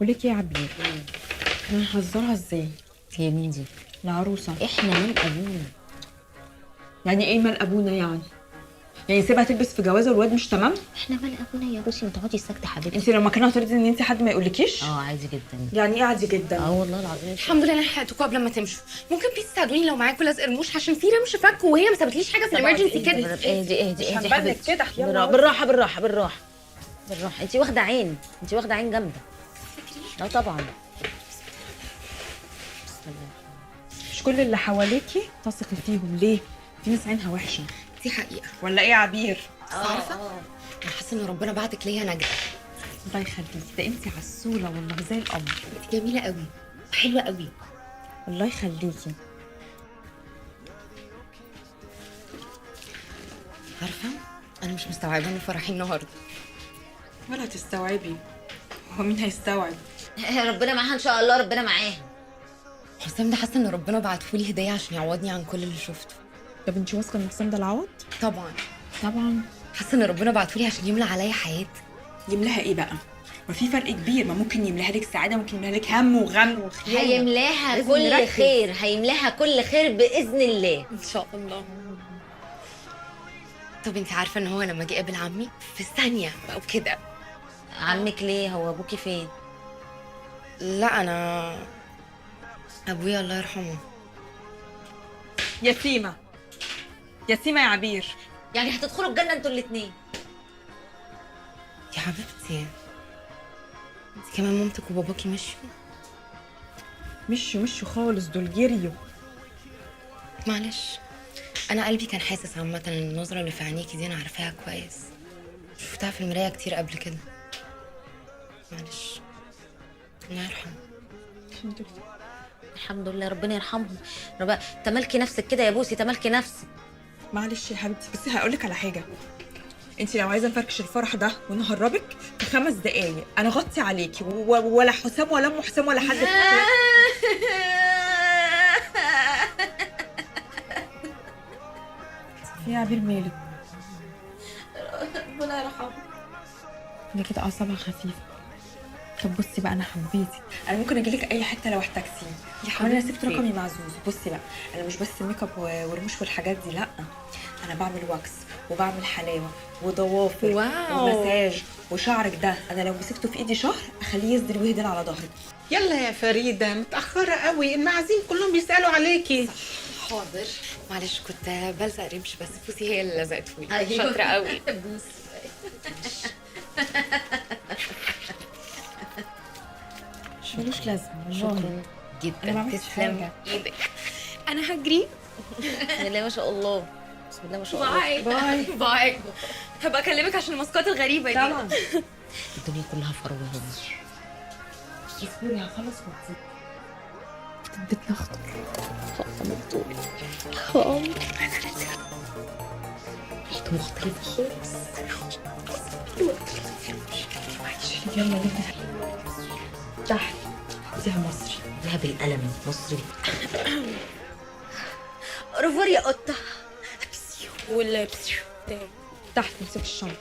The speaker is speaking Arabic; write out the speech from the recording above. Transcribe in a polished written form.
وليك يا عبير، احنا هنحذرها ازاي؟ هي مين دي؟ العروسه. احنا مال ابونا. يعني ايه مال ابونا يعني سيبها تلبس في جوازه والواد مش تمام؟ احنا مال ابونا يا بوسي، ما تقعدي ساكته حبيبتي. انت لو مكانها ترضي ان انت حد ما يقولكيش؟ عادي جدا. يعني ايه عادي جدا؟ والله العظيم. الحمد لله انا لحقتكم قبل ما تمشوا. ممكن بليز تساعدوني لو معاكم لزق رموش عشان في رمش فك وهي ما سابتليش حاجه في الامرجنسي كده. اهدي هنبلك حبيبتي. كده، يلا. بالراحه بالراحه بالراحه بالراحه. انت واخده عين، انت واخده عين جامده. لا طبعا. بسم الله. مش كل اللي حواليكي تثقي فيهم، ليه؟ في ناس عينها وحشه. دي حقيقه. ولا ايه يا عبير؟ عارفه انا حاسه ان ربنا بعتك ليا نجده. الله يخليكي، ده انت عسوله والله زي القمر. انت جميله قوي وحلوه قوي. الله يخليكي. عارفه انا مش مستوعبه ان فرحي النهارده. ولا تستوعبي، هو مين هيستوعب؟ ربنا معاها ان شاء الله، ربنا معاها. حسام ده حاسه ان ربنا بعتهولي هديه عشان يعوضني عن كل اللي شفته. طب انت واثقه ان حسام ده العوض؟ طبعا. طبعا. حاسه ان ربنا بعتهولي عشان يملى عليا حياتي. يملاها ايه بقى؟ ما في فرق كبير، ما ممكن يملاها لك سعاده، ممكن يملاها لك هم وغم وخيانه. هيملاها لازم كل نركز. خير، هيملاها كل خير باذن الله. ان شاء الله. طب انت عارفه ان هو لما جه قابل عمي في ثانيه بقى وكده. عمك ليه؟ هو ابوكي فين؟ لا انا ابويا الله يرحمه. يتيمه يتيمه يا عبير. يعني هتدخلوا الجنه انتوا الاثنين؟ يا حبيبتي انت كمان مامتك وباباكي مشوا. مشوا خالص، دول جريوا. معلش انا قلبي كان حاسس عامه ان النظره اللي في عينيكي دي انا عارفاها كويس، شفتها في المرايه كتير قبل كده. معلش الله يرحمه. الحمد لله. الحمد لله، ربنا يرحمهم. ربنا تملكي نفسك كده يا بوسي، تملكي نفسك. معلش يا حبيبتي، بس هقول لك على حاجه. انت لو عايزه نفركش الفرح ده ونهربك في 5 دقايق انا غطي عليكي، ولا حسام ولا ام حسام ولا حد. يا عبير مالك؟ ربنا يرحمه. هي كده اعصابها خفيفه. طب بصي بقى، انا حبيتي، انا ممكن اجي لك اي حته لو احتجتيني. يا وانا سبت حبيبتي. رقمي مع زوزو. بصي بقى، انا مش بس ميك اب ورموش والحاجات دي، لا، انا بعمل واكس وبعمل حلاوه وضوافر واو. ومساج. وشعرك ده انا لو مسكته في ايدي شهر اخليه يسدل ويهدل على ظهرك. يلا يا فريدة، متأخرة قوي، المعازيم كلهم بيسألوا عليكي. حاضر. معلش كنت بلزق رمش بس بوسي هي اللي لزقتهولي. أيوة. شاطره قوي. ملوش لازمه والله. شكرا أنا ما جدا عملتش تسلم حاجة. ايدك. انا هجري. بسم الله ما شاء الله، بسم الله ما شاء الله. باي باي. هبقى اكلمك عشان الماسكات الغريبه دي. طبعا. الدنيا كلها فروه. اصبري هخلص واتسيب. اديتنا خطر. ريحته مختلفه خالص. يلا نفتح تحت. فيها مصري. لها بالقلم مصري. رفور يا قطه. ولا تحت مسك الشنطه.